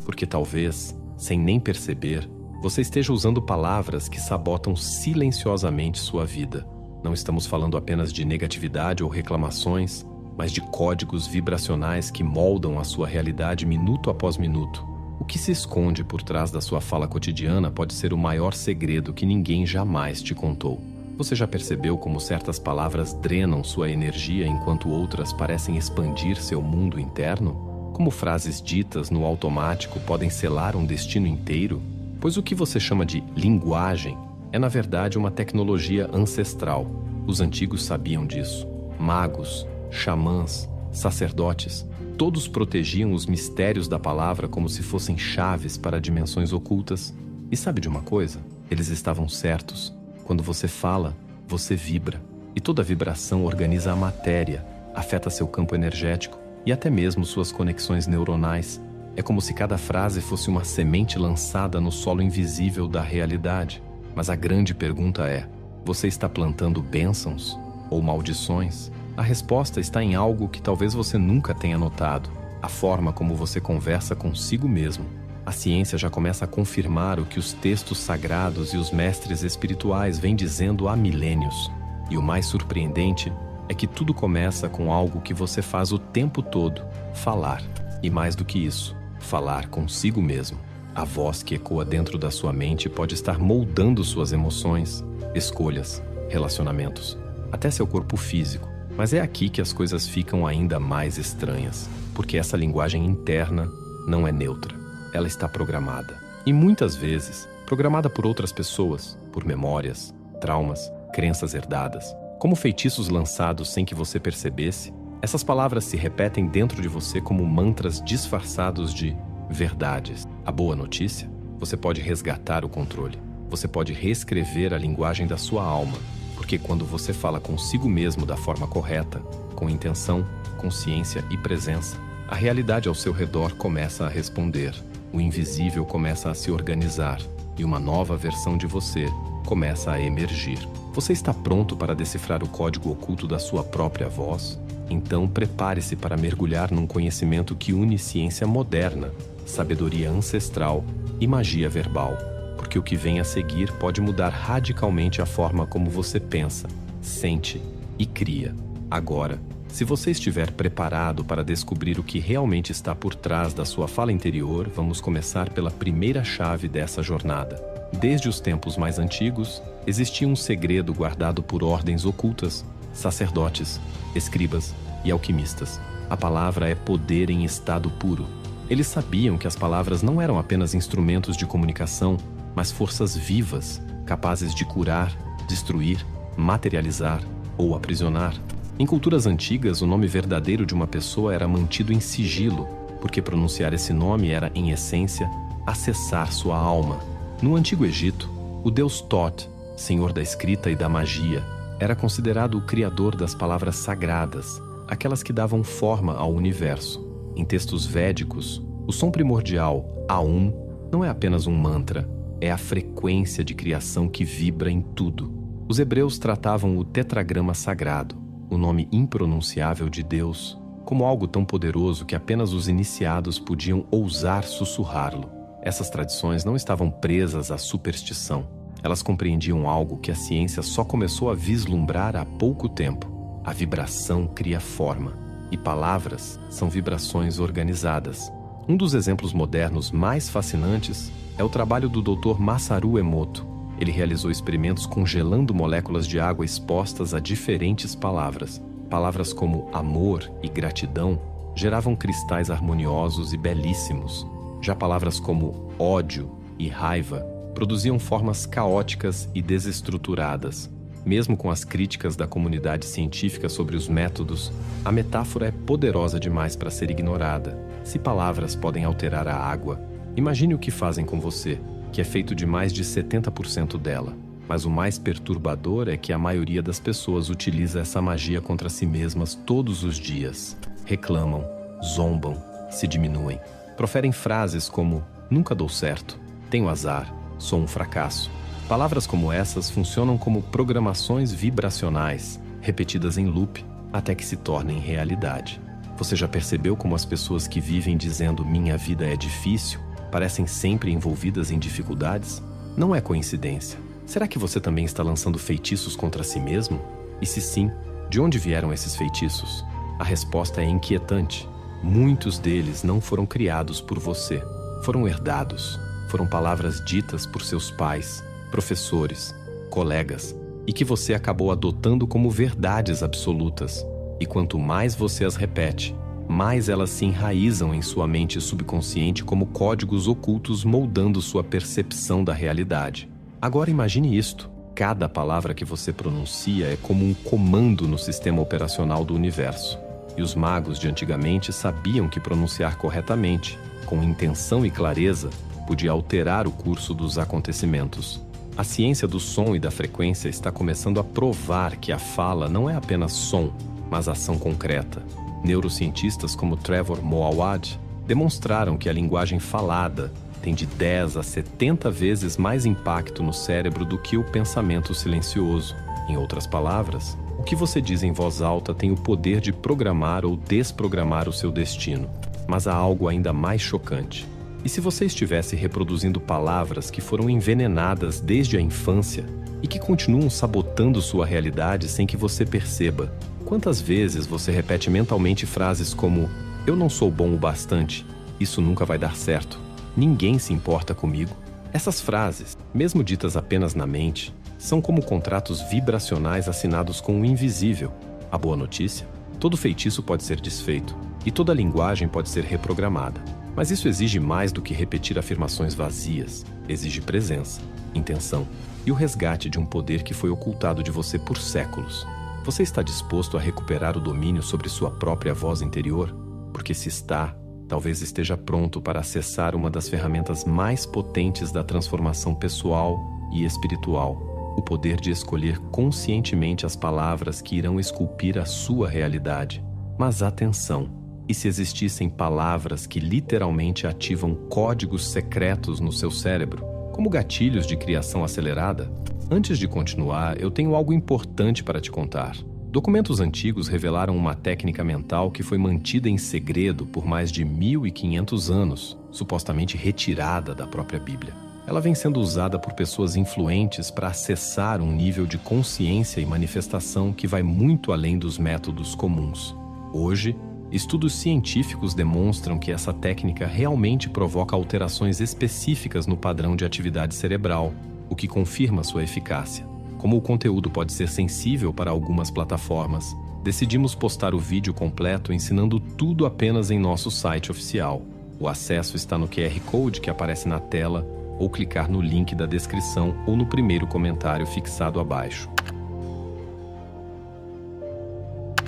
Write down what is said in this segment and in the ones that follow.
Porque talvez, sem nem perceber, você esteja usando palavras que sabotam silenciosamente sua vida. Não estamos falando apenas de negatividade ou reclamações, mas de códigos vibracionais que moldam a sua realidade minuto após minuto. O que se esconde por trás da sua fala cotidiana pode ser o maior segredo que ninguém jamais te contou. Você já percebeu como certas palavras drenam sua energia enquanto outras parecem expandir seu mundo interno? Como frases ditas no automático podem selar um destino inteiro? Pois o que você chama de linguagem é, na verdade, uma tecnologia ancestral. Os antigos sabiam disso. Magos, xamãs, sacerdotes, todos protegiam os mistérios da palavra como se fossem chaves para dimensões ocultas. E sabe de uma coisa? Eles estavam certos. Quando você fala, você vibra. E toda vibração organiza a matéria, afeta seu campo energético e até mesmo suas conexões neuronais. É como se cada frase fosse uma semente lançada no solo invisível da realidade. Mas a grande pergunta é: você está plantando bênçãos ou maldições? A resposta está em algo que talvez você nunca tenha notado: a forma como você conversa consigo mesmo. A ciência já começa a confirmar o que os textos sagrados e os mestres espirituais vêm dizendo há milênios. E o mais surpreendente é que tudo começa com algo que você faz o tempo todo: falar. E mais do que isso, falar consigo mesmo. A voz que ecoa dentro da sua mente pode estar moldando suas emoções, escolhas, relacionamentos, até seu corpo físico. Mas é aqui que as coisas ficam ainda mais estranhas, porque essa linguagem interna não é neutra. Ela está programada. E muitas vezes, programada por outras pessoas, por memórias, traumas, crenças herdadas. Como feitiços lançados sem que você percebesse, essas palavras se repetem dentro de você como mantras disfarçados de verdades. A boa notícia? Você pode resgatar o controle. Você pode reescrever a linguagem da sua alma, porque quando você fala consigo mesmo da forma correta, com intenção, consciência e presença, a realidade ao seu redor começa a responder. O invisível começa a se organizar e uma nova versão de você começa a emergir. Você está pronto para decifrar o código oculto da sua própria voz? Então prepare-se para mergulhar num conhecimento que une ciência moderna, sabedoria ancestral e magia verbal. Porque o que vem a seguir pode mudar radicalmente a forma como você pensa, sente e cria. Agora, se você estiver preparado para descobrir o que realmente está por trás da sua fala interior, vamos começar pela primeira chave dessa jornada. Desde os tempos mais antigos, existia um segredo guardado por ordens ocultas, sacerdotes, escribas e alquimistas. A palavra é poder em estado puro. Eles sabiam que as palavras não eram apenas instrumentos de comunicação, mas forças vivas, capazes de curar, destruir, materializar ou aprisionar. Em culturas antigas, o nome verdadeiro de uma pessoa era mantido em sigilo, porque pronunciar esse nome era, em essência, acessar sua alma. No Antigo Egito, o deus Thoth, senhor da escrita e da magia, era considerado o criador das palavras sagradas, aquelas que davam forma ao universo. Em textos védicos, o som primordial, Aum, não é apenas um mantra, é a frequência de criação que vibra em tudo. Os hebreus tratavam o tetragrama sagrado, o nome impronunciável de Deus, como algo tão poderoso que apenas os iniciados podiam ousar sussurrá-lo. Essas tradições não estavam presas à superstição. Elas compreendiam algo que a ciência só começou a vislumbrar há pouco tempo. A vibração cria forma, e palavras são vibrações organizadas. Um dos exemplos modernos mais fascinantes é o trabalho do Dr. Masaru Emoto. Ele realizou experimentos congelando moléculas de água expostas a diferentes palavras. Palavras como amor e gratidão geravam cristais harmoniosos e belíssimos. Já palavras como ódio e raiva produziam formas caóticas e desestruturadas. Mesmo com as críticas da comunidade científica sobre os métodos, a metáfora é poderosa demais para ser ignorada. Se palavras podem alterar a água, imagine o que fazem com você, que é feito de mais de 70% dela. Mas o mais perturbador é que a maioria das pessoas utiliza essa magia contra si mesmas todos os dias. Reclamam, zombam, se diminuem. Proferem frases como nunca dou certo, tenho azar, sou um fracasso. Palavras como essas funcionam como programações vibracionais, repetidas em loop, até que se tornem realidade. Você já percebeu como as pessoas que vivem dizendo minha vida é difícil parecem sempre envolvidas em dificuldades? Não é coincidência. Será que você também está lançando feitiços contra si mesmo? E se sim, de onde vieram esses feitiços? A resposta é inquietante. Muitos deles não foram criados por você. Foram herdados. Foram palavras ditas por seus pais, professores, colegas, e que você acabou adotando como verdades absolutas. E quanto mais você as repete, mais elas se enraizam em sua mente subconsciente como códigos ocultos moldando sua percepção da realidade. Agora imagine isto. Cada palavra que você pronuncia é como um comando no sistema operacional do universo. E os magos de antigamente sabiam que pronunciar corretamente, com intenção e clareza, podia alterar o curso dos acontecimentos. A ciência do som e da frequência está começando a provar que a fala não é apenas som, mas ação concreta. Neurocientistas como Trevor Moawad demonstraram que a linguagem falada tem de 10 a 70 vezes mais impacto no cérebro do que o pensamento silencioso. Em outras palavras, o que você diz em voz alta tem o poder de programar ou desprogramar o seu destino. Mas há algo ainda mais chocante. E se você estivesse reproduzindo palavras que foram envenenadas desde a infância e que continuam sabotando sua realidade sem que você perceba? Quantas vezes você repete mentalmente frases como "eu não sou bom o bastante, isso nunca vai dar certo, ninguém se importa comigo"? Essas frases, mesmo ditas apenas na mente, são como contratos vibracionais assinados com o invisível. A boa notícia? Todo feitiço pode ser desfeito e toda linguagem pode ser reprogramada. Mas isso exige mais do que repetir afirmações vazias. Exige presença, intenção e o resgate de um poder que foi ocultado de você por séculos. Você está disposto a recuperar o domínio sobre sua própria voz interior? Porque se está, talvez esteja pronto para acessar uma das ferramentas mais potentes da transformação pessoal e espiritual. O poder de escolher conscientemente as palavras que irão esculpir a sua realidade. Mas atenção! E se existissem palavras que literalmente ativam códigos secretos no seu cérebro, como gatilhos de criação acelerada? Antes de continuar, eu tenho algo importante para te contar. Documentos antigos revelaram uma técnica mental que foi mantida em segredo por mais de 1.500 anos, supostamente retirada da própria Bíblia. Ela vem sendo usada por pessoas influentes para acessar um nível de consciência e manifestação que vai muito além dos métodos comuns. Hoje, estudos científicos demonstram que essa técnica realmente provoca alterações específicas no padrão de atividade cerebral, o que confirma sua eficácia. Como o conteúdo pode ser sensível para algumas plataformas, decidimos postar o vídeo completo ensinando tudo apenas em nosso site oficial. O acesso está no QR Code que aparece na tela ou clicar no link da descrição ou no primeiro comentário fixado abaixo.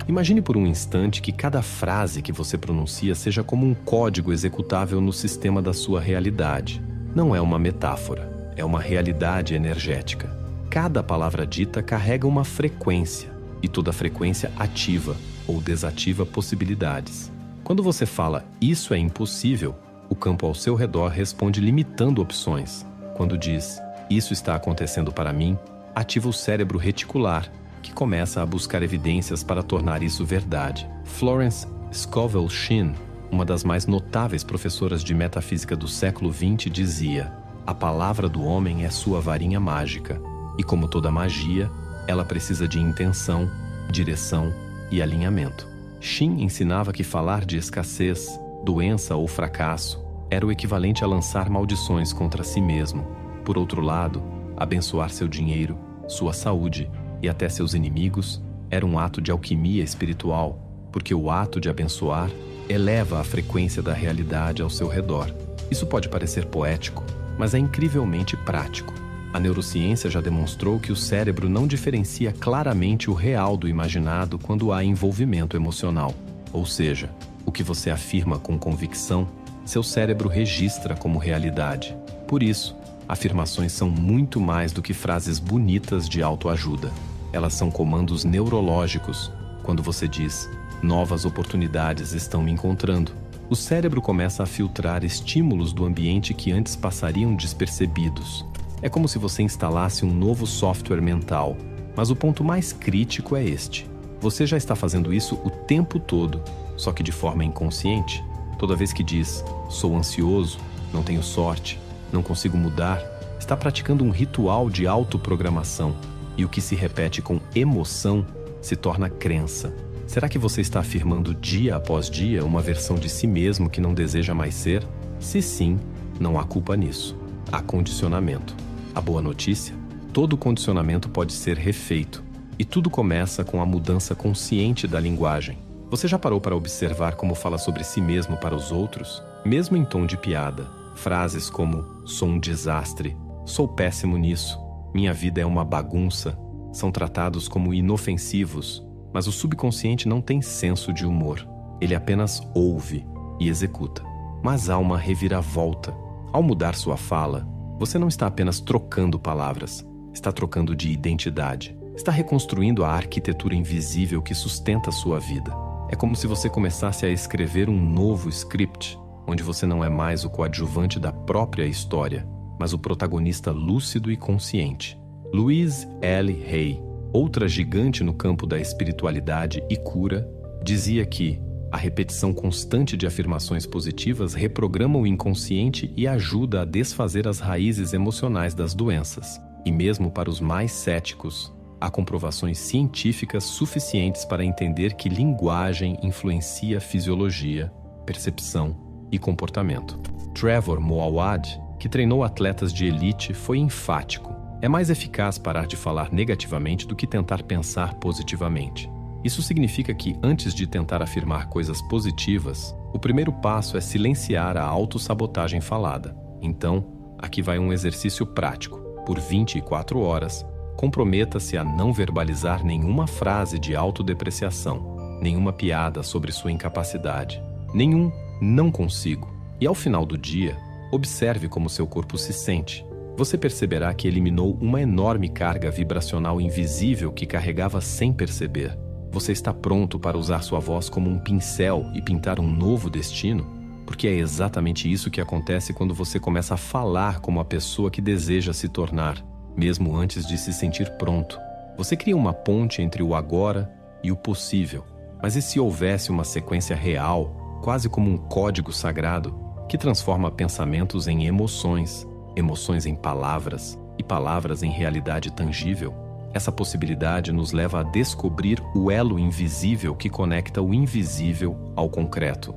Imagine por um instante que cada frase que você pronuncia seja como um código executável no sistema da sua realidade. Não é uma metáfora, é uma realidade energética. Cada palavra dita carrega uma frequência, e toda frequência ativa ou desativa possibilidades. Quando você fala "isso é impossível", o campo ao seu redor responde limitando opções. Quando diz "isso está acontecendo para mim", ativa o cérebro reticular, que começa a buscar evidências para tornar isso verdade. Florence Scovel Shinn, uma das mais notáveis professoras de metafísica do século XX, dizia: "A palavra do homem é sua varinha mágica, e como toda magia, ela precisa de intenção, direção e alinhamento." Shinn ensinava que falar de escassez, doença ou fracasso era o equivalente a lançar maldições contra si mesmo. Por outro lado, abençoar seu dinheiro, sua saúde e até seus inimigos era um ato de alquimia espiritual, porque o ato de abençoar eleva a frequência da realidade ao seu redor. Isso pode parecer poético, mas é incrivelmente prático. A neurociência já demonstrou que o cérebro não diferencia claramente o real do imaginado quando há envolvimento emocional. Ou seja, o que você afirma com convicção, seu cérebro registra como realidade. Por isso, afirmações são muito mais do que frases bonitas de autoajuda. Elas são comandos neurológicos. Quando você diz "novas oportunidades estão me encontrando", o cérebro começa a filtrar estímulos do ambiente que antes passariam despercebidos. É como se você instalasse um novo software mental. Mas o ponto mais crítico é este: você já está fazendo isso o tempo todo, só que de forma inconsciente. Toda vez que diz "sou ansioso", não tenho sorte, não consigo mudar, está praticando um ritual de autoprogramação, e o que se repete com emoção se torna crença. Será que você está afirmando dia após dia uma versão de si mesmo que não deseja mais ser? Se sim, não há culpa nisso. Há condicionamento. A boa notícia? Todo condicionamento pode ser refeito, e tudo começa com a mudança consciente da linguagem. Você já parou para observar como fala sobre si mesmo para os outros? Mesmo em tom de piada, frases como "sou um desastre", "sou péssimo nisso", "minha vida é uma bagunça", são tratados como inofensivos, mas o subconsciente não tem senso de humor. Ele apenas ouve e executa. Mas há uma reviravolta. Ao mudar sua fala, você não está apenas trocando palavras, está trocando de identidade. Está reconstruindo a arquitetura invisível que sustenta sua vida. É como se você começasse a escrever um novo script, onde você não é mais o coadjuvante da própria história, mas o protagonista lúcido e consciente. Louise L. Hay, outra gigante no campo da espiritualidade e cura, dizia que a repetição constante de afirmações positivas reprograma o inconsciente e ajuda a desfazer as raízes emocionais das doenças. E mesmo para os mais céticos, há comprovações científicas suficientes para entender que linguagem influencia fisiologia, percepção e comportamento. Trevor Moawad, que treinou atletas de elite, foi enfático. É mais eficaz parar de falar negativamente do que tentar pensar positivamente. Isso significa que, antes de tentar afirmar coisas positivas, o primeiro passo é silenciar a autossabotagem falada. Então, aqui vai um exercício prático. Por 24 horas, comprometa-se a não verbalizar nenhuma frase de autodepreciação, nenhuma piada sobre sua incapacidade, nenhum "não consigo". E ao final do dia, observe como seu corpo se sente. Você perceberá que eliminou uma enorme carga vibracional invisível que carregava sem perceber. Você está pronto para usar sua voz como um pincel e pintar um novo destino? Porque é exatamente isso que acontece quando você começa a falar como a pessoa que deseja se tornar, mesmo antes de se sentir pronto. Você cria uma ponte entre o agora e o possível. Mas e se houvesse uma sequência real, quase como um código sagrado, que transforma pensamentos em emoções, emoções em palavras e palavras em realidade tangível? Essa possibilidade nos leva a descobrir o elo invisível que conecta o invisível ao concreto.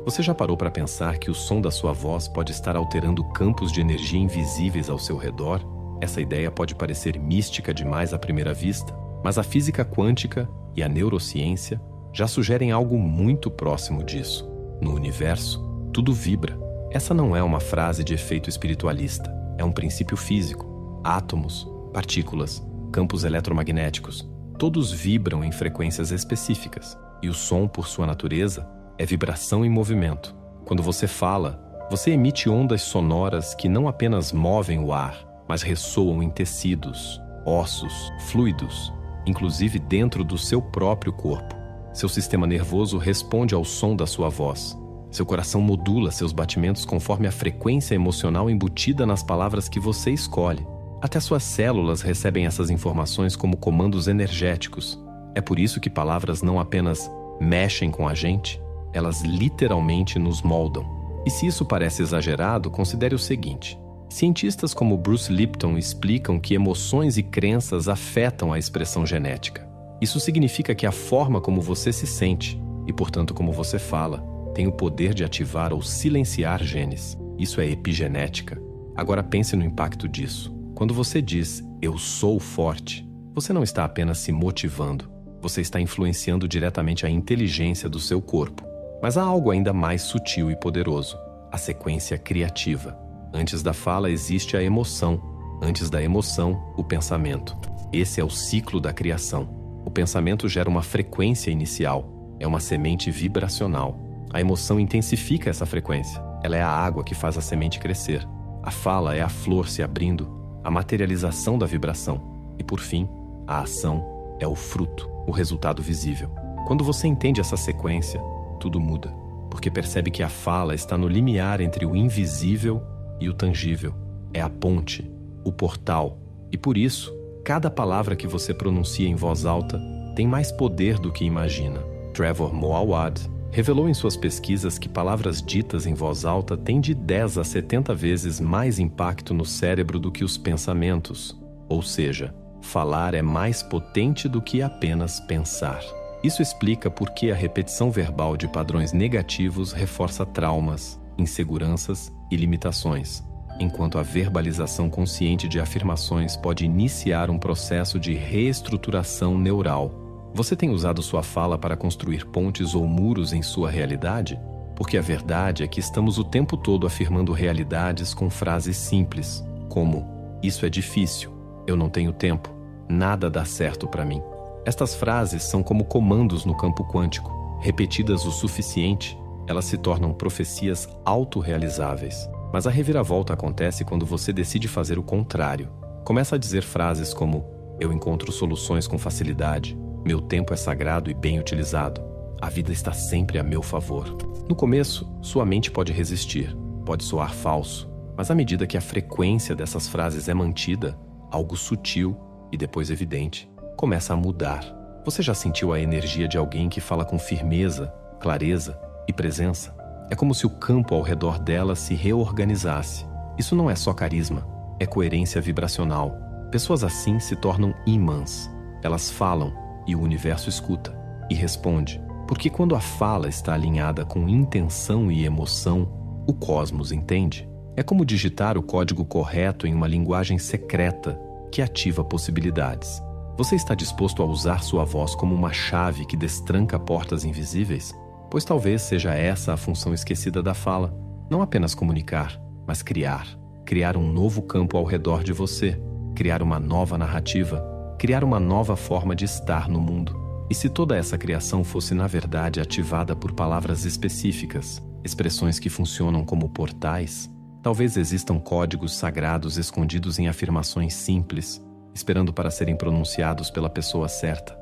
Você já parou para pensar que o som da sua voz pode estar alterando campos de energia invisíveis ao seu redor? Essa ideia pode parecer mística demais à primeira vista, mas a física quântica e a neurociência já sugerem algo muito próximo disso. No universo, tudo vibra. Essa não é uma frase de efeito espiritualista. É um princípio físico. Átomos, partículas, campos eletromagnéticos, todos vibram em frequências específicas. E o som, por sua natureza, é vibração em movimento. Quando você fala, você emite ondas sonoras que não apenas movem o ar, mas ressoam em tecidos, ossos, fluidos, inclusive dentro do seu próprio corpo. Seu sistema nervoso responde ao som da sua voz. Seu coração modula seus batimentos conforme a frequência emocional embutida nas palavras que você escolhe. Até suas células recebem essas informações como comandos energéticos. É por isso que palavras não apenas mexem com a gente, elas literalmente nos moldam. E se isso parece exagerado, considere o seguinte: cientistas como Bruce Lipton explicam que emoções e crenças afetam a expressão genética. Isso significa que a forma como você se sente, e portanto como você fala, tem o poder de ativar ou silenciar genes. Isso é epigenética. Agora pense no impacto disso. Quando você diz "eu sou forte", você não está apenas se motivando, você está influenciando diretamente a inteligência do seu corpo. Mas há algo ainda mais sutil e poderoso: a sequência criativa. Antes da fala existe a emoção. Antes da emoção, o pensamento. Esse é o ciclo da criação. O pensamento gera uma frequência inicial. É uma semente vibracional. A emoção intensifica essa frequência. Ela é a água que faz a semente crescer. A fala é a flor se abrindo, a materialização da vibração. E por fim, a ação é o fruto, o resultado visível. Quando você entende essa sequência, tudo muda, porque percebe que a fala está no limiar entre o invisível e o tangível. É a ponte, o portal. E por isso, cada palavra que você pronuncia em voz alta tem mais poder do que imagina. Trevor Moawad revelou em suas pesquisas que palavras ditas em voz alta têm de 10 a 70 vezes mais impacto no cérebro do que os pensamentos. Ou seja, falar é mais potente do que apenas pensar. Isso explica por que a repetição verbal de padrões negativos reforça traumas, inseguranças e limitações, enquanto a verbalização consciente de afirmações pode iniciar um processo de reestruturação neural. Você tem usado sua fala para construir pontes ou muros em sua realidade? Porque a verdade é que estamos o tempo todo afirmando realidades com frases simples, como: "Isso é difícil", "Eu não tenho tempo", "Nada dá certo para mim". Estas frases são como comandos no campo quântico. Repetidas o suficiente, elas se tornam profecias autorrealizáveis. Mas a reviravolta acontece quando você decide fazer o contrário. Começa a dizer frases como: "Eu encontro soluções com facilidade", "Meu tempo é sagrado e bem utilizado", "A vida está sempre a meu favor". No começo, sua mente pode resistir, pode soar falso, mas à medida que a frequência dessas frases é mantida, algo sutil e depois evidente começa a mudar. Você já sentiu a energia de alguém que fala com firmeza, clareza e presença? É como se o campo ao redor dela se reorganizasse. Isso não é só carisma, é coerência vibracional. Pessoas assim se tornam ímãs. Elas falam e o universo escuta e responde, porque quando a fala está alinhada com intenção e emoção, o cosmos entende. É como digitar o código correto em uma linguagem secreta que ativa possibilidades. Você está disposto a usar sua voz como uma chave que destranca portas invisíveis? Pois talvez seja essa a função esquecida da fala. Não apenas comunicar, mas criar. Criar um novo campo ao redor de você. Criar uma nova narrativa. Criar uma nova forma de estar no mundo. E se toda essa criação fosse, na verdade, ativada por palavras específicas, expressões que funcionam como portais, talvez existam códigos sagrados escondidos em afirmações simples, esperando para serem pronunciados pela pessoa certa.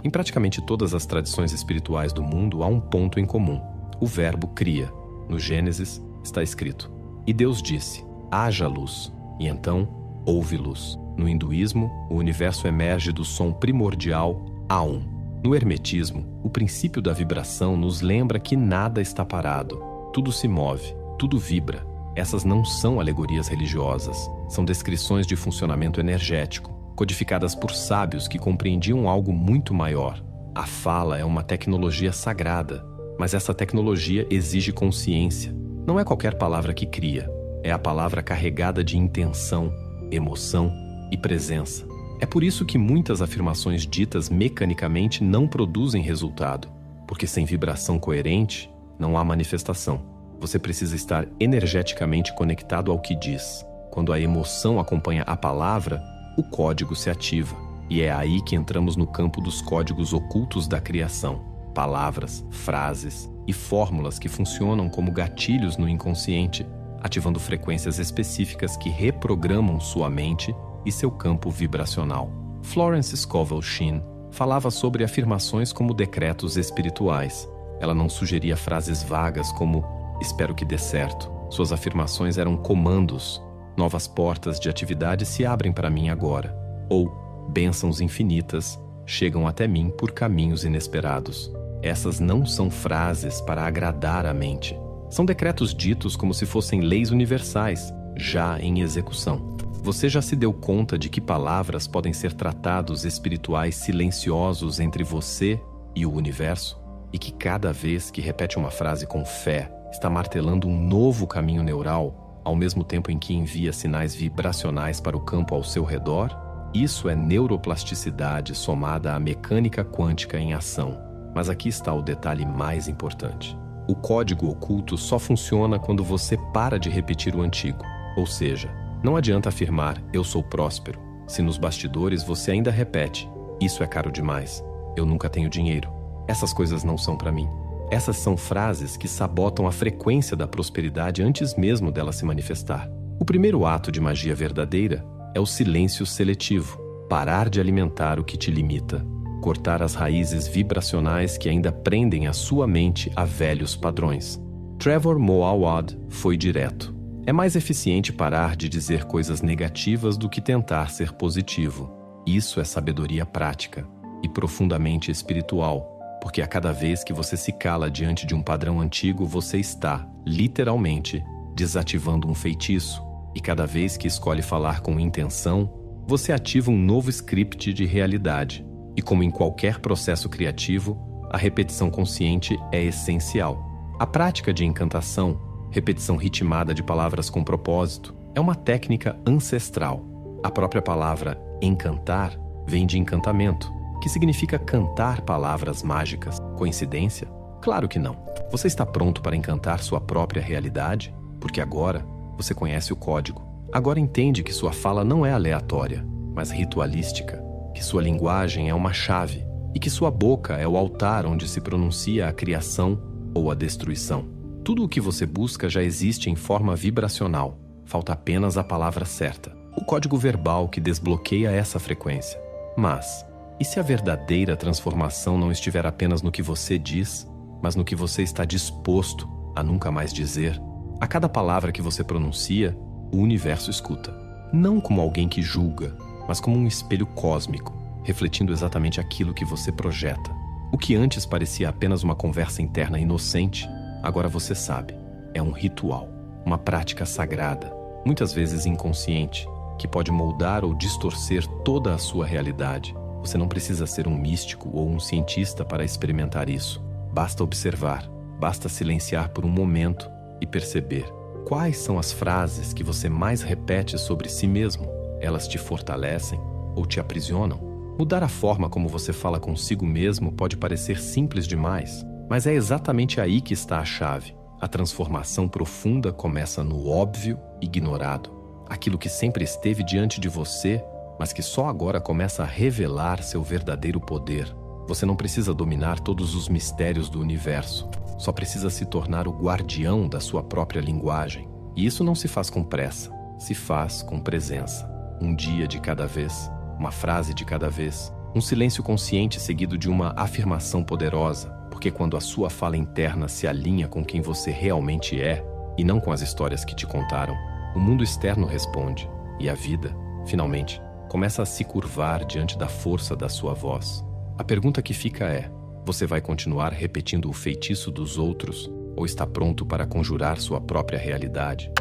Em praticamente todas as tradições espirituais do mundo há um ponto em comum: o verbo cria. No Gênesis está escrito: "E Deus disse, haja luz, e então houve luz". No hinduísmo, o universo emerge do som primordial Aum. No hermetismo, o princípio da vibração nos lembra que nada está parado. Tudo se move, tudo vibra. Essas não são alegorias religiosas, são descrições de funcionamento energético, codificadas por sábios que compreendiam algo muito maior. A fala é uma tecnologia sagrada, mas essa tecnologia exige consciência. Não é qualquer palavra que cria, é a palavra carregada de intenção, emoção e presença. É por isso que muitas afirmações ditas mecanicamente não produzem resultado, porque sem vibração coerente, não há manifestação. Você precisa estar energeticamente conectado ao que diz. Quando a emoção acompanha a palavra, o código se ativa. E é aí que entramos no campo dos códigos ocultos da criação. Palavras, frases e fórmulas que funcionam como gatilhos no inconsciente, ativando frequências específicas que reprogramam sua mente e seu campo vibracional. Florence Scovel Shinn falava sobre afirmações como decretos espirituais. Ela não sugeria frases vagas como "espero que dê certo". Suas afirmações eram comandos: "Novas portas de atividade se abrem para mim agora", ou "bênçãos infinitas chegam até mim por caminhos inesperados". Essas não são frases para agradar a mente. São decretos ditos como se fossem leis universais, já em execução. Você já se deu conta de que palavras podem ser tratados espirituais silenciosos entre você e o universo? E que cada vez que repete uma frase com fé, está martelando um novo caminho neural, ao mesmo tempo em que envia sinais vibracionais para o campo ao seu redor? Isso é neuroplasticidade somada à mecânica quântica em ação. Mas aqui está o detalhe mais importante. O código oculto só funciona quando você para de repetir o antigo. Ou seja, não adianta afirmar "eu sou próspero", se nos bastidores você ainda repete "isso é caro demais", "eu nunca tenho dinheiro", "essas coisas não são para mim". Essas são frases que sabotam a frequência da prosperidade antes mesmo dela se manifestar. O primeiro ato de magia verdadeira é o silêncio seletivo, parar de alimentar o que te limita, cortar as raízes vibracionais que ainda prendem a sua mente a velhos padrões. Trevor Moawad foi direto. É mais eficiente parar de dizer coisas negativas do que tentar ser positivo. Isso é sabedoria prática. e profundamente espiritual, porque a cada vez que você se cala diante de um padrão antigo, você está, literalmente, desativando um feitiço, e cada vez que escolhe falar com intenção, você ativa um novo script de realidade. E como em qualquer processo criativo, a repetição consciente é essencial. A prática de encantação, repetição ritmada de palavras com propósito, é uma técnica ancestral. A própria palavra encantar vem de encantamento, que significa cantar palavras mágicas. Coincidência? Claro que não. Você está pronto para encantar sua própria realidade? Porque agora você conhece o código. Agora entende que sua fala não é aleatória, mas ritualística, que sua linguagem é uma chave e que sua boca é o altar onde se pronuncia a criação ou a destruição. Tudo o que você busca já existe em forma vibracional. Falta apenas a palavra certa, o código verbal que desbloqueia essa frequência. Mas, e se a verdadeira transformação não estiver apenas no que você diz, mas no que você está disposto a nunca mais dizer? A cada palavra que você pronuncia, o universo escuta. Não como alguém que julga, mas como um espelho cósmico, refletindo exatamente aquilo que você projeta. O que antes parecia apenas uma conversa interna inocente, agora você sabe, é um ritual, uma prática sagrada, muitas vezes inconsciente, que pode moldar ou distorcer toda a sua realidade. Você não precisa ser um místico ou um cientista para experimentar isso. Basta observar, basta silenciar por um momento e perceber quais são as frases que você mais repete sobre si mesmo. Elas te fortalecem ou te aprisionam? Mudar a forma como você fala consigo mesmo pode parecer simples demais, mas é exatamente aí que está a chave. A transformação profunda começa no óbvio ignorado. Aquilo que sempre esteve diante de você, mas que só agora começa a revelar seu verdadeiro poder. Você não precisa dominar todos os mistérios do universo. Só precisa se tornar o guardião da sua própria linguagem. E isso não se faz com pressa, se faz com presença. Um dia de cada vez, uma frase de cada vez, um silêncio consciente seguido de uma afirmação poderosa, porque quando a sua fala interna se alinha com quem você realmente é, e não com as histórias que te contaram, o mundo externo responde, e a vida, finalmente, começa a se curvar diante da força da sua voz. A pergunta que fica é: você vai continuar repetindo o feitiço dos outros ou está pronto para conjurar sua própria realidade?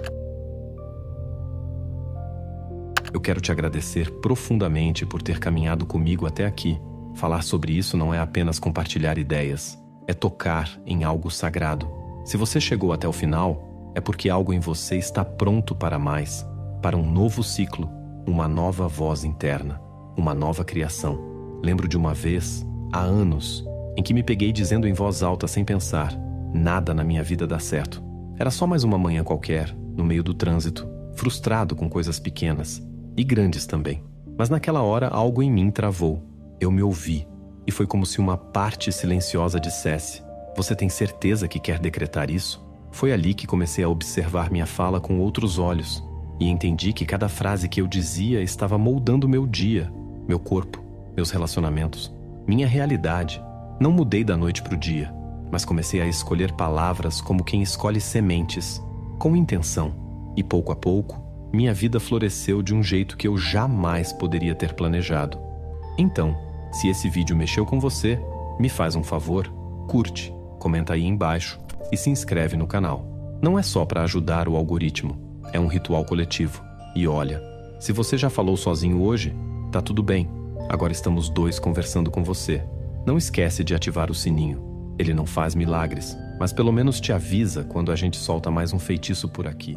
Eu quero te agradecer profundamente por ter caminhado comigo até aqui. Falar sobre isso não é apenas compartilhar ideias, é tocar em algo sagrado. Se você chegou até o final, é porque algo em você está pronto para mais, para um novo ciclo, uma nova voz interna, uma nova criação. Lembro de uma vez, há anos, em que me peguei dizendo em voz alta sem pensar: nada na minha vida dá certo. Era só mais uma manhã qualquer, no meio do trânsito, frustrado com coisas pequenas, e grandes também. Mas naquela hora algo em mim travou. Eu me ouvi, e foi como se uma parte silenciosa dissesse: você tem certeza que quer decretar isso? Foi ali que comecei a observar minha fala com outros olhos, e entendi que cada frase que eu dizia estava moldando meu dia, meu corpo, meus relacionamentos, minha realidade. Não mudei da noite para o dia, mas comecei a escolher palavras como quem escolhe sementes, com intenção. E pouco a pouco, minha vida floresceu de um jeito que eu jamais poderia ter planejado. Então, se esse vídeo mexeu com você, me faz um favor, curte, comenta aí embaixo e se inscreve no canal. Não é só para ajudar o algoritmo, é um ritual coletivo. E olha, se você já falou sozinho hoje, tá tudo bem. Agora estamos dois conversando com você. Não esquece de ativar o sininho. Ele não faz milagres, mas pelo menos te avisa quando a gente solta mais um feitiço por aqui.